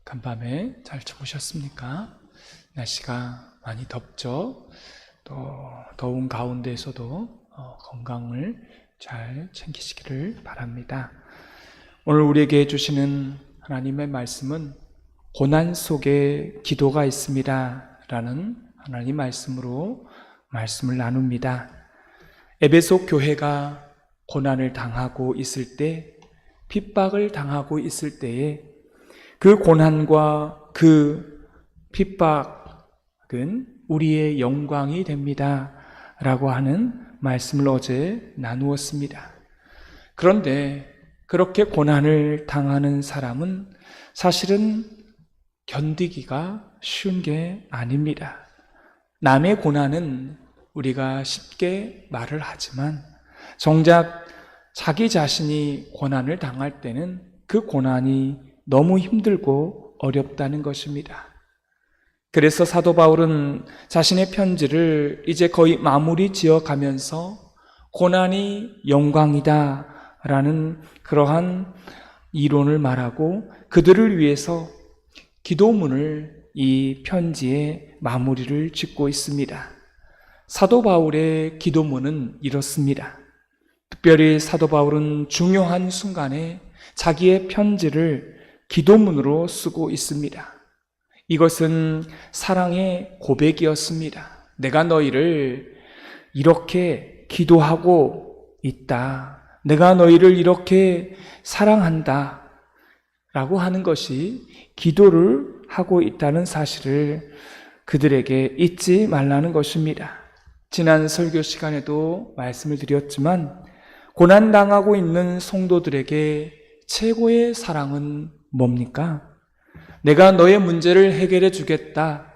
간밤에 잘 주무셨습니까? 날씨가 많이 덥죠? 또 더운 가운데에서도 건강을 잘 챙기시기를 바랍니다. 오늘 우리에게 주시는 하나님의 말씀은 고난 속에 기도가 있습니다 라는 하나님 말씀으로 말씀을 나눕니다. 에베소 교회가 고난을 당하고 있을 때, 핍박을 당하고 있을 때에 그 고난과 그 핍박은 우리의 영광이 됩니다 라고 하는 말씀을 어제 나누었습니다. 그런데 그렇게 고난을 당하는 사람은 사실은 견디기가 쉬운 게 아닙니다. 남의 고난은 우리가 쉽게 말을 하지만 정작 자기 자신이 고난을 당할 때는 그 고난이 너무 힘들고 어렵다는 것입니다. 그래서 사도 바울은 자신의 편지를 이제 거의 마무리 지어 가면서 고난이 영광이다 라는 그러한 이론을 말하고 그들을 위해서 기도문을 이 편지에 마무리를 짓고 있습니다. 사도 바울의 기도문은 이렇습니다. 특별히 사도 바울은 중요한 순간에 자기의 편지를 기도문으로 쓰고 있습니다. 이것은 사랑의 고백이었습니다. 내가 너희를 이렇게 기도하고 있다. 내가 너희를 이렇게 사랑한다. 라고 하는 것이 기도를 하고 있다는 사실을 그들에게 잊지 말라는 것입니다. 지난 설교 시간에도 말씀을 드렸지만 고난당하고 있는 성도들에게 최고의 사랑은 뭡니까? 내가 너의 문제를 해결해 주겠다.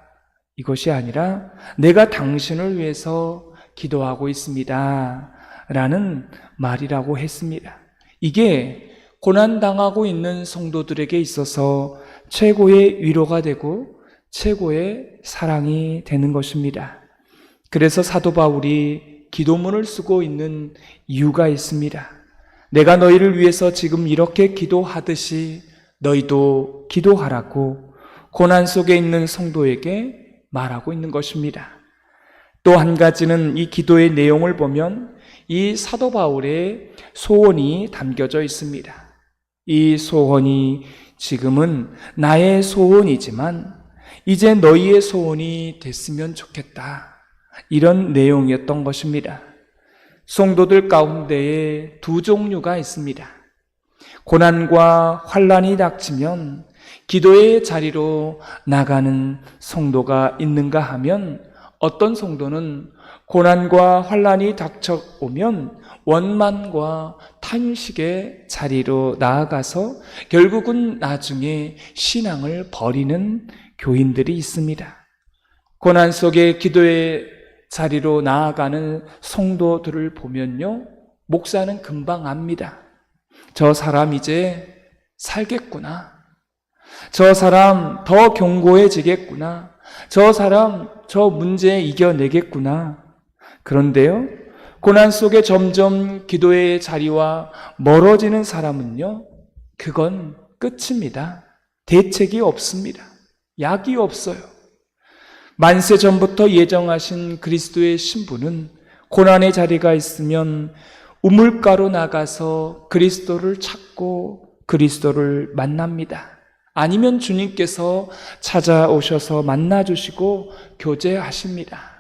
이것이 아니라 내가 당신을 위해서 기도하고 있습니다. 라는 말이라고 했습니다. 이게 고난당하고 있는 성도들에게 있어서 최고의 위로가 되고 최고의 사랑이 되는 것입니다. 그래서 사도 바울이 기도문을 쓰고 있는 이유가 있습니다. 내가 너희를 위해서 지금 이렇게 기도하듯이 너희도 기도하라고 고난 속에 있는 성도에게 말하고 있는 것입니다. 또 한 가지는 이 기도의 내용을 보면 이 사도 바울의 소원이 담겨져 있습니다. 이 소원이 지금은 나의 소원이지만 이제 너희의 소원이 됐으면 좋겠다. 이런 내용이었던 것입니다. 성도들 가운데에 두 종류가 있습니다. 고난과 환난이 닥치면 기도의 자리로 나가는 성도가 있는가 하면 어떤 성도는 고난과 환난이 닥쳐오면 원만과 탄식의 자리로 나아가서 결국은 나중에 신앙을 버리는 교인들이 있습니다. 고난 속에 기도의 자리로 나아가는 성도들을 보면요, 목사는 금방 압니다. 저 사람 이제 살겠구나. 저 사람 더 견고해지겠구나. 저 사람 저 문제 이겨내겠구나. 그런데요, 고난 속에 점점 기도의 자리와 멀어지는 사람은요, 그건 끝입니다. 대책이 없습니다. 약이 없어요. 만세 전부터 예정하신 그리스도의 신부는 고난의 자리가 있으면 우물가로 나가서 그리스도를 찾고 그리스도를 만납니다. 아니면 주님께서 찾아오셔서 만나주시고 교제하십니다.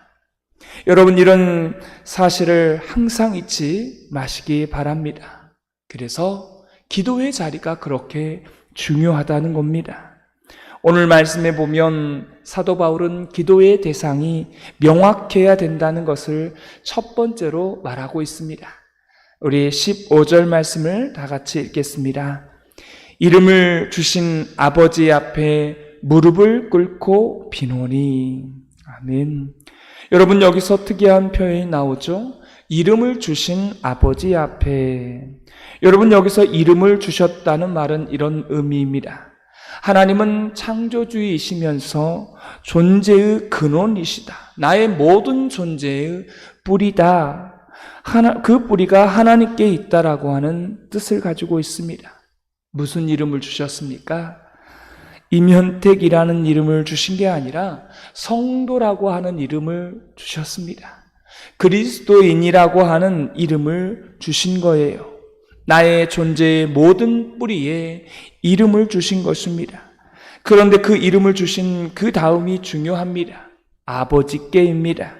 여러분, 이런 사실을 항상 잊지 마시기 바랍니다. 그래서 기도의 자리가 그렇게 중요하다는 겁니다. 오늘 말씀에 보면 사도 바울은 기도의 대상이 명확해야 된다는 것을 첫 번째로 말하고 있습니다. 우리 15절 말씀을 다 같이 읽겠습니다. 이름을 주신 아버지 앞에 무릎을 꿇고 비노니. 아멘. 여러분, 여기서 특이한 표현이 나오죠? 이름을 주신 아버지 앞에. 여러분, 여기서 이름을 주셨다는 말은 이런 의미입니다. 하나님은 창조주이시면서 존재의 근원이시다. 나의 모든 존재의 뿌리다. 그 뿌리가 하나님께 있다라고 하는 뜻을 가지고 있습니다. 무슨 이름을 주셨습니까? 임현택이라는 이름을 주신 게 아니라 성도라고 하는 이름을 주셨습니다. 그리스도인이라고 하는 이름을 주신 거예요. 나의 존재의 모든 뿌리에 이름을 주신 것입니다. 그런데 그 이름을 주신 그 다음이 중요합니다. 아버지께입니다.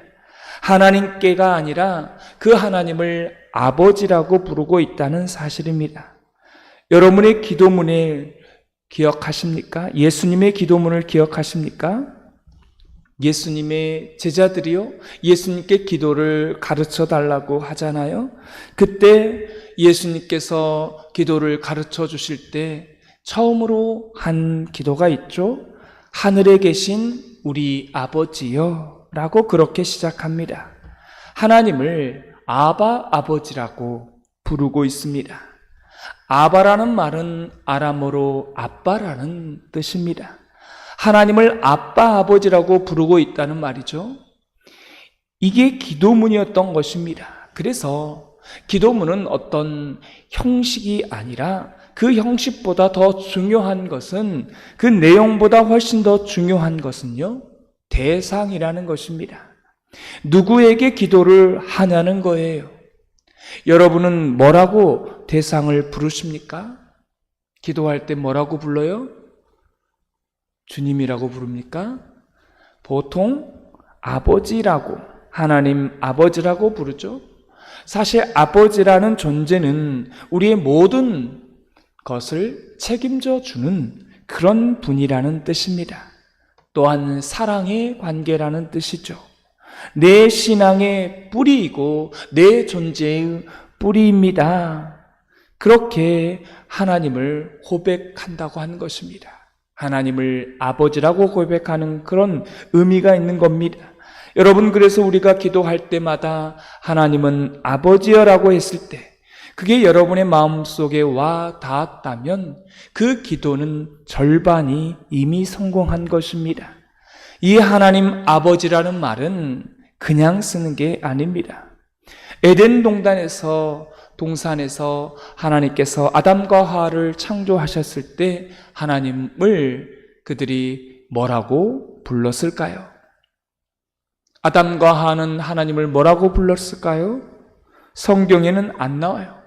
하나님께가 아니라 그 하나님을 아버지라고 부르고 있다는 사실입니다. 여러분의 기도문을 기억하십니까? 예수님의 기도문을 기억하십니까? 예수님의 제자들이요, 예수님께 기도를 가르쳐 달라고 하잖아요. 그때 예수님께서 기도를 가르쳐 주실 때 처음으로 한 기도가 있죠. 하늘에 계신 우리 아버지요 라고 그렇게 시작합니다. 하나님을 아바 아버지라고 부르고 있습니다. 아바라는 말은 아람어로 아빠라는 뜻입니다. 하나님을 아빠 아버지라고 부르고 있다는 말이죠. 이게 기도문이었던 것입니다. 그래서 기도문은 어떤 형식이 아니라 그 형식보다 더 중요한 것은, 그 내용보다 훨씬 더 중요한 것은요, 대상이라는 것입니다. 누구에게 기도를 하냐는 거예요. 여러분은 뭐라고 대상을 부르십니까? 기도할 때 뭐라고 불러요? 주님이라고 부릅니까? 보통 아버지라고, 하나님 아버지라고 부르죠. 사실 아버지라는 존재는 우리의 모든 것을 책임져 주는 그런 분이라는 뜻입니다. 또한 사랑의 관계라는 뜻이죠. 내 신앙의 뿌리이고 내 존재의 뿌리입니다. 그렇게 하나님을 고백한다고 하는 것입니다. 하나님을 아버지라고 고백하는 그런 의미가 있는 겁니다. 여러분, 그래서 우리가 기도할 때마다 하나님은 아버지여라고 했을 때 그게 여러분의 마음속에 와 닿았다면 그 기도는 절반이 이미 성공한 것입니다. 이 하나님 아버지라는 말은 그냥 쓰는 게 아닙니다. 에덴 동산에서 하나님께서 아담과 하와를 창조하셨을 때 하나님을 그들이 뭐라고 불렀을까요? 아담과 하와는 하나님을 뭐라고 불렀을까요? 성경에는 안 나와요.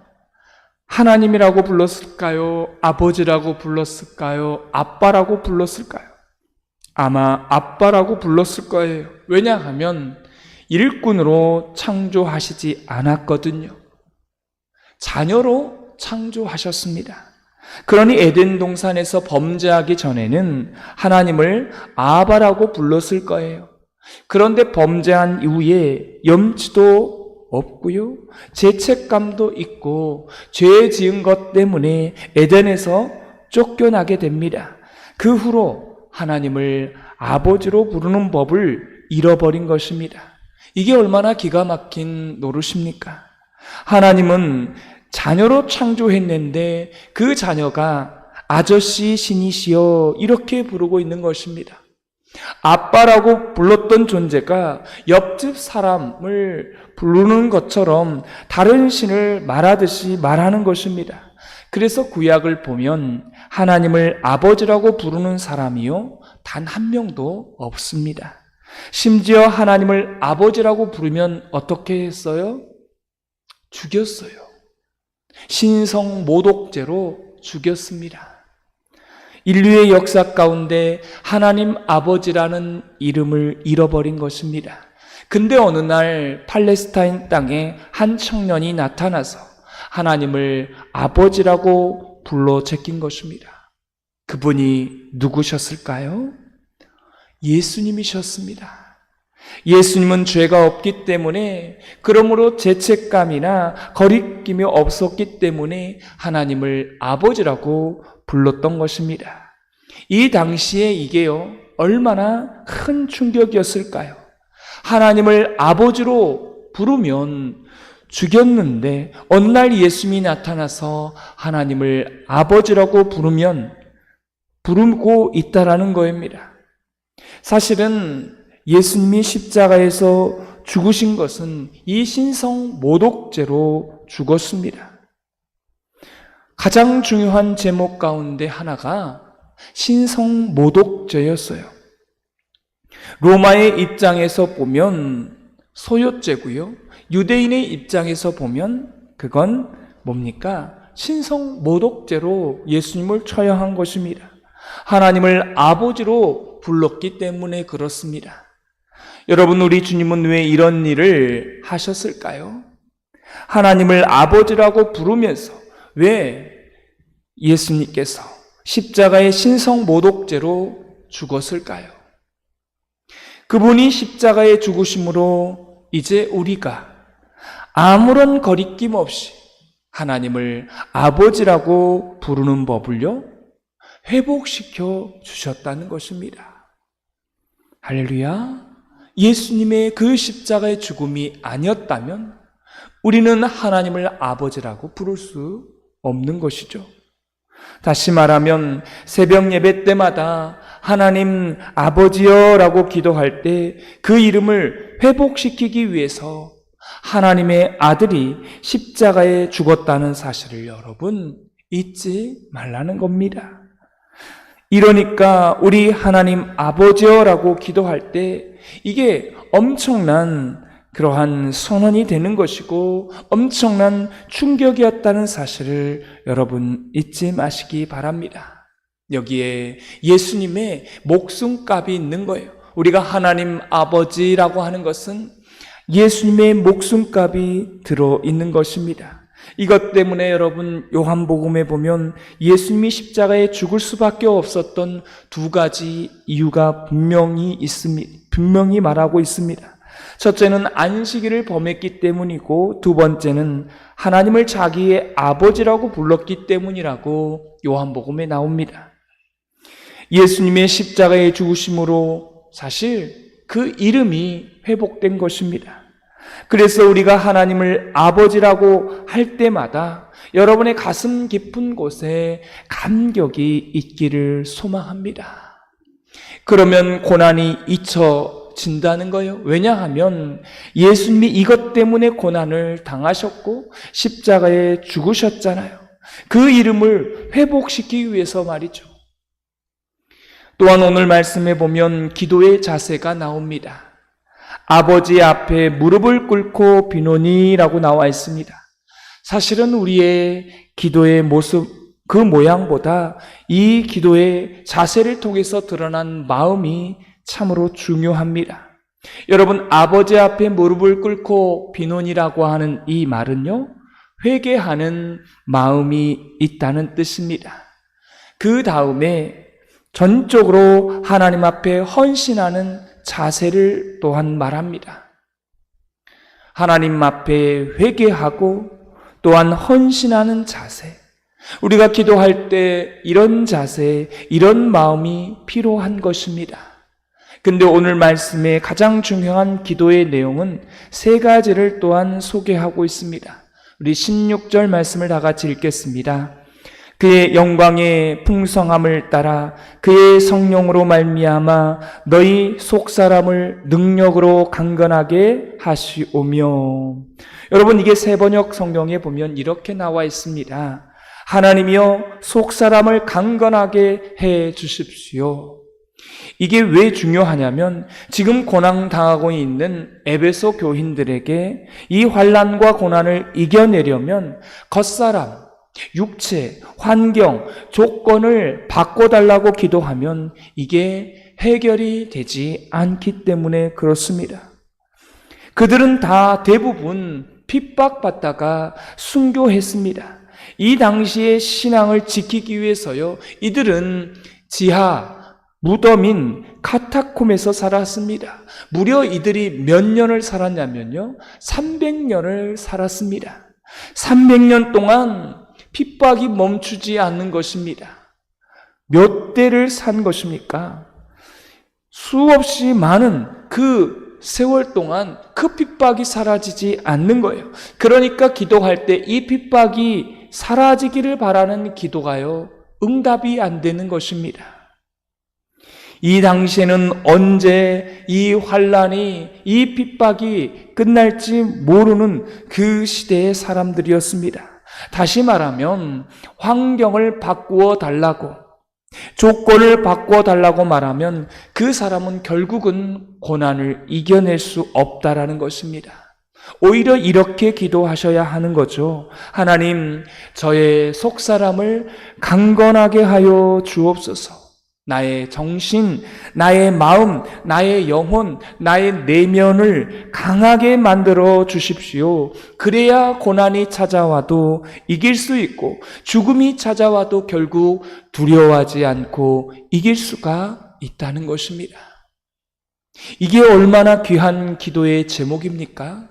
하나님이라고 불렀을까요? 아버지라고 불렀을까요? 아빠라고 불렀을까요? 아마 아빠라고 불렀을 거예요. 왜냐하면 일꾼으로 창조하시지 않았거든요. 자녀로 창조하셨습니다. 그러니 에덴 동산에서 범죄하기 전에는 하나님을 아바라고 불렀을 거예요. 그런데 범죄한 이후에 염치도 없고요, 죄책감도 있고 죄 지은 것 때문에 에덴에서 쫓겨나게 됩니다. 그 후로 하나님을 아버지로 부르는 법을 잃어버린 것입니다. 이게 얼마나 기가 막힌 노릇입니까? 하나님은 자녀로 창조했는데 그 자녀가 아저씨 신이시여 이렇게 부르고 있는 것입니다. 아빠라고 불렀던 존재가 옆집 사람을 부르는 것처럼 다른 신을 말하듯이 말하는 것입니다. 그래서 구약을 보면 하나님을 아버지라고 부르는 사람이요, 단 한 명도 없습니다. 심지어 하나님을 아버지라고 부르면 어떻게 했어요? 죽였어요. 신성 모독죄로 죽였습니다. 인류의 역사 가운데 하나님 아버지라는 이름을 잃어버린 것입니다. 근데 어느 날 팔레스타인 땅에 한 청년이 나타나서 하나님을 아버지라고 불러 제낀 것입니다. 그분이 누구셨을까요? 예수님이셨습니다. 예수님은 죄가 없기 때문에, 그러므로 죄책감이나 거리낌이 없었기 때문에 하나님을 아버지라고 불렀던 것입니다. 이 당시에 이게요, 얼마나 큰 충격이었을까요? 하나님을 아버지로 부르면 죽였는데 어느 날 예수님이 나타나서 하나님을 아버지라고 부르고 있다라는 거입니다. 사실은 예수님이 십자가에서 죽으신 것은 이 신성 모독죄로 죽었습니다. 가장 중요한 제목 가운데 하나가 신성 모독죄였어요. 로마의 입장에서 보면 소요죄고요. 유대인의 입장에서 보면 그건 뭡니까? 신성 모독죄로 예수님을 처형한 것입니다. 하나님을 아버지로 불렀기 때문에 그렇습니다. 여러분, 우리 주님은 왜 이런 일을 하셨을까요? 하나님을 아버지라고 부르면서 왜 예수님께서 십자가의 신성 모독죄로 죽었을까요? 그분이 십자가에 죽으심으로 이제 우리가 아무런 거리낌 없이 하나님을 아버지라고 부르는 법을요, 회복시켜 주셨다는 것입니다. 할렐루야. 예수님의 그 십자가의 죽음이 아니었다면 우리는 하나님을 아버지라고 부를 수 없는 것이죠. 다시 말하면 새벽 예배 때마다 하나님 아버지여 라고 기도할 때 그 이름을 회복시키기 위해서 하나님의 아들이 십자가에 죽었다는 사실을 여러분 잊지 말라는 겁니다. 이러니까 우리 하나님 아버지여 라고 기도할 때 이게 엄청난 그러한 선언이 되는 것이고 엄청난 충격이었다는 사실을 여러분 잊지 마시기 바랍니다. 여기에 예수님의 목숨값이 있는 거예요. 우리가 하나님 아버지라고 하는 것은 예수님의 목숨값이 들어있는 것입니다. 이것 때문에 여러분 요한복음에 보면 예수님이 십자가에 죽을 수밖에 없었던 두 가지 이유가 분명히 말하고 있습니다. 첫째는 안식일을 범했기 때문이고 두 번째는 하나님을 자기의 아버지라고 불렀기 때문이라고 요한복음에 나옵니다. 예수님의 십자가에 죽으심으로 사실 그 이름이 회복된 것입니다. 그래서 우리가 하나님을 아버지라고 할 때마다 여러분의 가슴 깊은 곳에 감격이 있기를 소망합니다. 그러면 고난이 잊혀진다는 거예요. 왜냐하면 예수님이 이것 때문에 고난을 당하셨고 십자가에 죽으셨잖아요. 그 이름을 회복시키기 위해서 말이죠. 또한 오늘 말씀에 보면 기도의 자세가 나옵니다. 아버지 앞에 무릎을 꿇고 비노니라고 나와 있습니다. 사실은 우리의 기도의 모습, 그 모양보다 이 기도의 자세를 통해서 드러난 마음이 참으로 중요합니다. 여러분, 아버지 앞에 무릎을 꿇고 비노니라고 하는 이 말은요, 회개하는 마음이 있다는 뜻입니다. 그 다음에 전적으로 하나님 앞에 헌신하는 자세를 또한 말합니다. 하나님 앞에 회개하고 또한 헌신하는 자세. 우리가 기도할 때 이런 자세, 이런 마음이 필요한 것입니다. 근데 오늘 말씀의 가장 중요한 기도의 내용은 세 가지를 또한 소개하고 있습니다. 우리 16절 말씀을 다 같이 읽겠습니다. 그의 영광의 풍성함을 따라 그의 성령으로 말미암아 너희 속사람을 능력으로 강건하게 하시오며. 여러분, 이게 새번역 성경에 보면 이렇게 나와 있습니다. 하나님이여 속사람을 강건하게 해 주십시오. 이게 왜 중요하냐면 지금 고난 당하고 있는 에베소 교인들에게 이 환난과 고난을 이겨내려면 겉사람, 육체, 환경, 조건을 바꿔달라고 기도하면 이게 해결이 되지 않기 때문에 그렇습니다. 그들은 다 대부분 핍박받다가 순교했습니다. 이 당시의 신앙을 지키기 위해서요, 이들은 지하, 무덤인 카타콤에서 살았습니다. 무려 이들이 몇 년을 살았냐면요, 300년을 살았습니다. 300년 동안 핍박이 멈추지 않는 것입니다. 몇 대를 산 것입니까? 수없이 많은 그 세월 동안 그 핍박이 사라지지 않는 거예요. 그러니까 기도할 때 이 핍박이 사라지기를 바라는 기도가요, 응답이 안 되는 것입니다. 이 당시에는 언제 이 환난이, 이 핍박이 끝날지 모르는 그 시대의 사람들이었습니다. 다시 말하면 환경을 바꾸어 달라고, 조건을 바꿔달라고 말하면 그 사람은 결국은 고난을 이겨낼 수 없다라는 것입니다. 오히려 이렇게 기도하셔야 하는 거죠. 하나님, 저의 속사람을 강건하게 하여 주옵소서. 나의 정신, 나의 마음, 나의 영혼, 나의 내면을 강하게 만들어 주십시오. 그래야 고난이 찾아와도 이길 수 있고 죽음이 찾아와도 결국 두려워하지 않고 이길 수가 있다는 것입니다. 이게 얼마나 귀한 기도의 제목입니까?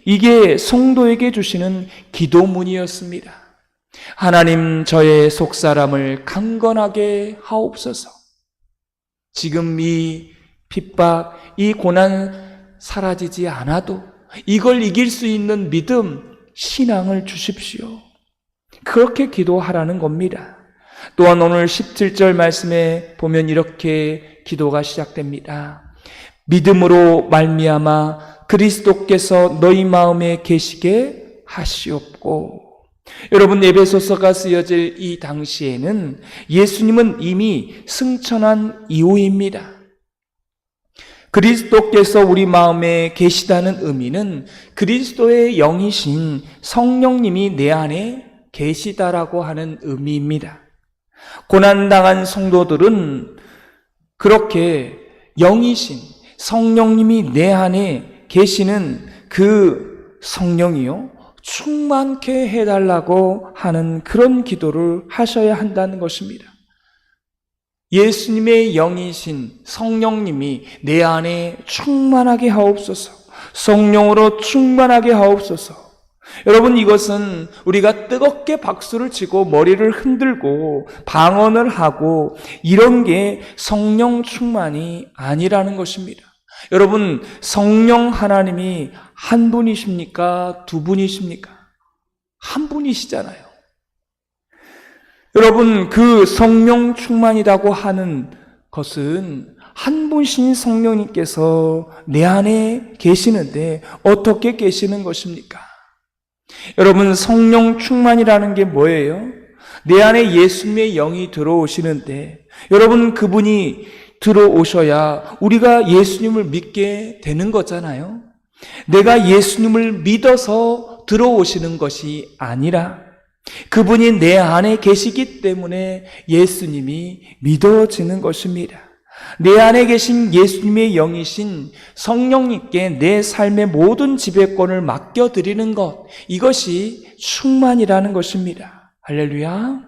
이게 성도에게 주시는 기도문이었습니다. 하나님, 저의 속사람을 강건하게 하옵소서. 지금 이 핍박, 이 고난 사라지지 않아도 이걸 이길 수 있는 믿음, 신앙을 주십시오. 그렇게 기도하라는 겁니다. 또한 오늘 17절 말씀에 보면 이렇게 기도가 시작됩니다. 믿음으로 말미암아 그리스도께서 너희 마음에 계시게 하시옵고. 여러분, 에베소서가 쓰여질 이 당시에는 예수님은 이미 승천한 이후입니다. 그리스도께서 우리 마음에 계시다는 의미는 그리스도의 영이신 성령님이 내 안에 계시다라고 하는 의미입니다. 고난당한 성도들은 그렇게 영이신 성령님이 내 안에 계시는 그 성령이요, 충만케 해달라고 하는 그런 기도를 하셔야 한다는 것입니다. 예수님의 영이신 성령님이 내 안에 충만하게 하옵소서. 성령으로 충만하게 하옵소서. 여러분, 이것은 우리가 뜨겁게 박수를 치고 머리를 흔들고 방언을 하고 이런 게 성령 충만이 아니라는 것입니다. 여러분, 성령 하나님이 한 분이십니까? 두 분이십니까? 한 분이시잖아요. 여러분, 그 성령 충만이라고 하는 것은 한 분신 성령님께서 내 안에 계시는데 어떻게 계시는 것입니까? 여러분, 성령 충만이라는 게 뭐예요? 내 안에 예수님의 영이 들어오시는데, 여러분, 그분이 들어오셔야 우리가 예수님을 믿게 되는 거잖아요. 내가 예수님을 믿어서 들어오시는 것이 아니라 그분이 내 안에 계시기 때문에 예수님이 믿어지는 것입니다. 내 안에 계신 예수님의 영이신 성령님께 내 삶의 모든 지배권을 맡겨드리는 것, 이것이 충만이라는 것입니다. 할렐루야.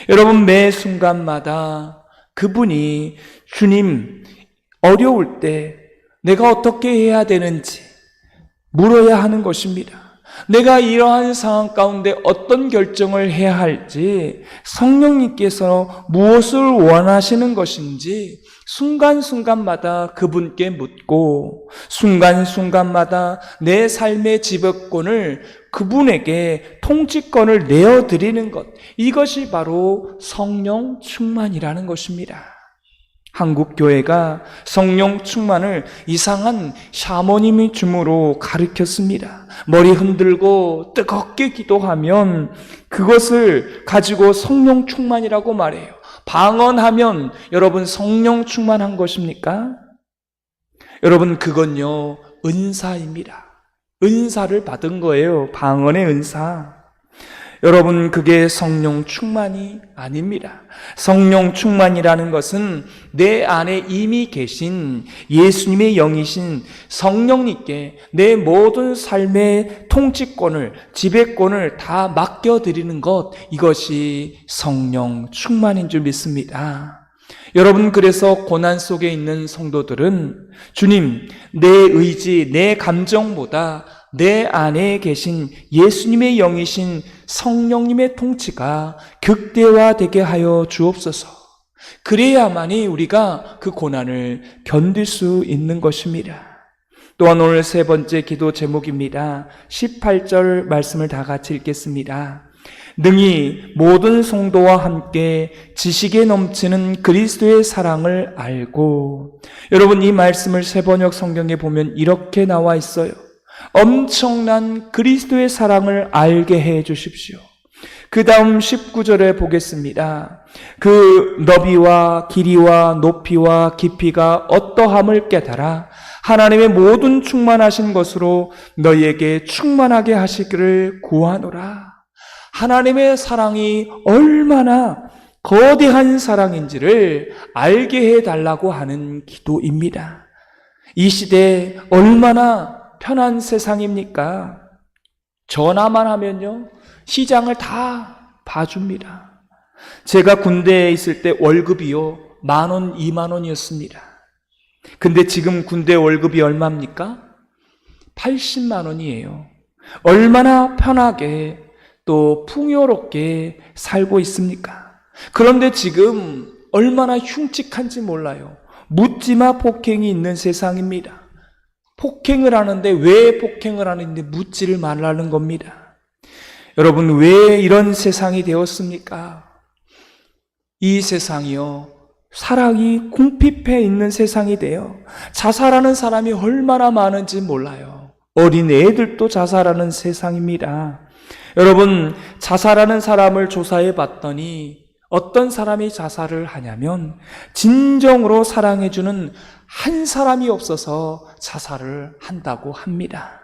여러분, 매 순간마다 그분이 주님, 어려울 때 내가 어떻게 해야 되는지 물어야 하는 것입니다. 내가 이러한 상황 가운데 어떤 결정을 해야 할지, 성령님께서 무엇을 원하시는 것인지 순간순간마다 그분께 묻고, 순간순간마다 내 삶의 지배권을 그분에게 통치권을 내어드리는 것, 이것이 바로 성령 충만이라는 것입니다. 한국 교회가 성령 충만을 이상한 샤머니즘의 줌으로 가르쳤습니다. 머리 흔들고 뜨겁게 기도하면 그것을 가지고 성령 충만이라고 말해요. 방언하면 여러분 성령 충만한 것입니까? 여러분, 그건요, 은사입니다. 은사를 받은 거예요. 방언의 은사. 여러분, 그게 성령 충만이 아닙니다. 성령 충만이라는 것은 내 안에 이미 계신 예수님의 영이신 성령님께 내 모든 삶의 통치권을, 지배권을 다 맡겨드리는 것, 이것이 성령 충만인 줄 믿습니다. 여러분, 그래서 고난 속에 있는 성도들은 주님, 내 의지, 내 감정보다 내 안에 계신 예수님의 영이신 성령님의 통치가 극대화되게 하여 주옵소서. 그래야만이 우리가 그 고난을 견딜 수 있는 것입니다. 또한 오늘 세 번째 기도 제목입니다. 18절 말씀을 다 같이 읽겠습니다. 능히 모든 성도와 함께 지식에 넘치는 그리스도의 사랑을 알고. 여러분, 이 말씀을 새번역 성경에 보면 이렇게 나와 있어요. 엄청난 그리스도의 사랑을 알게 해 주십시오. 그 다음 19절에 보겠습니다. 그 너비와 길이와 높이와 깊이가 어떠함을 깨달아 하나님의 모든 충만하신 것으로 너희에게 충만하게 하시기를 구하노라. 하나님의 사랑이 얼마나 거대한 사랑인지를 알게 해달라고 하는 기도입니다. 이 시대에 얼마나 편한 세상입니까? 전화만 하면요, 시장을 다 봐줍니다. 제가 군대에 있을 때 월급이요, 10,000원, 20,000원이었습니다. 근데 지금 군대 월급이 얼마입니까? 80만 원이에요. 얼마나 편하게 또 풍요롭게 살고 있습니까? 그런데 지금 얼마나 흉측한지 몰라요. 묻지마 폭행이 있는 세상입니다. 폭행을 하는데 왜 폭행을 하는데 묻지를 말라는 겁니다. 여러분, 왜 이런 세상이 되었습니까? 이 세상이요, 사랑이 궁핍해 있는 세상이 돼요. 자살하는 사람이 얼마나 많은지 몰라요. 어린 애들도 자살하는 세상입니다. 여러분, 자살하는 사람을 조사해 봤더니 어떤 사람이 자살을 하냐면 진정으로 사랑해주는 한 사람이 없어서 자살을 한다고 합니다.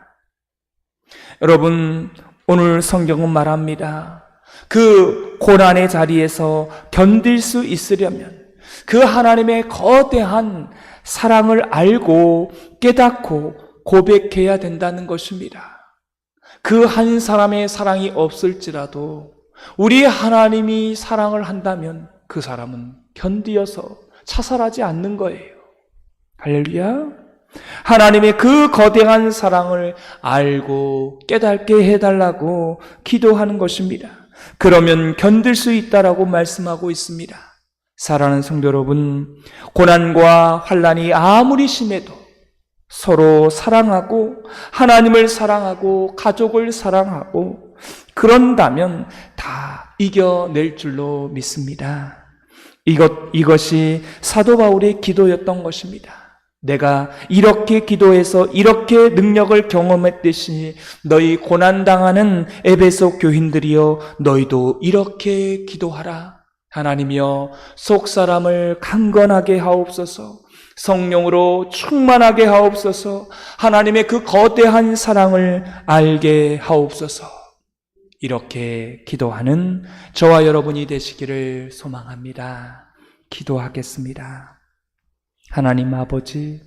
여러분, 오늘 성경은 말합니다. 그 고난의 자리에서 견딜 수 있으려면 그 하나님의 거대한 사랑을 알고 깨닫고 고백해야 된다는 것입니다. 그 한 사람의 사랑이 없을지라도 우리 하나님이 사랑을 한다면 그 사람은 견디어서 자살하지 않는 거예요. 할렐루야. 하나님의 그 거대한 사랑을 알고 깨닫게 해달라고 기도하는 것입니다. 그러면 견딜 수 있다라고 말씀하고 있습니다. 사랑하는 성도 여러분, 고난과 환난이 아무리 심해도 서로 사랑하고 하나님을 사랑하고 가족을 사랑하고 그런다면 다 이겨낼 줄로 믿습니다. 이것이 사도 바울의 기도였던 것입니다. 내가 이렇게 기도해서 이렇게 능력을 경험했듯이 너희 고난당하는 에베소 교인들이여 너희도 이렇게 기도하라. 하나님이여 속사람을 강건하게 하옵소서, 성령으로 충만하게 하옵소서, 하나님의 그 거대한 사랑을 알게 하옵소서. 이렇게 기도하는 저와 여러분이 되시기를 소망합니다. 기도하겠습니다. 하나님 아버지,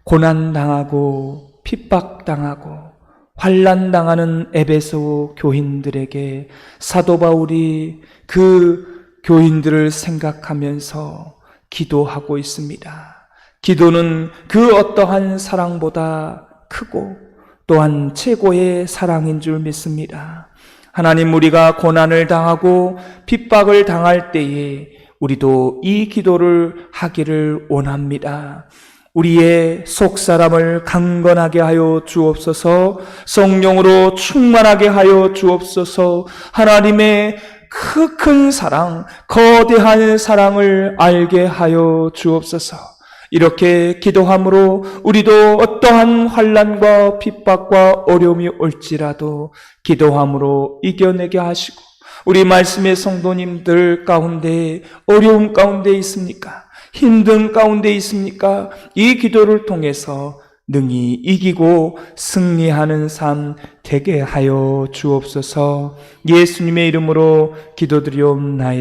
고난당하고 핍박당하고 환난당하는 에베소 교인들에게 사도 바울이 그 교인들을 생각하면서 기도하고 있습니다. 기도는 그 어떠한 사랑보다 크고 또한 최고의 사랑인 줄 믿습니다. 하나님, 우리가 고난을 당하고 핍박을 당할 때에 우리도 이 기도를 하기를 원합니다. 우리의 속사람을 강건하게 하여 주옵소서, 성령으로 충만하게 하여 주옵소서, 하나님의 그 큰 사랑, 거대한 사랑을 알게 하여 주옵소서. 이렇게 기도함으로 우리도 어떠한 환난과 핍박과 어려움이 올지라도 기도함으로 이겨내게 하시고, 우리 말씀의 성도님들 가운데 어려움 가운데 있습니까? 힘든 가운데 있습니까? 이 기도를 통해서 능히 이기고 승리하는 삶 되게 하여 주옵소서. 예수님의 이름으로 기도드리옵나이다.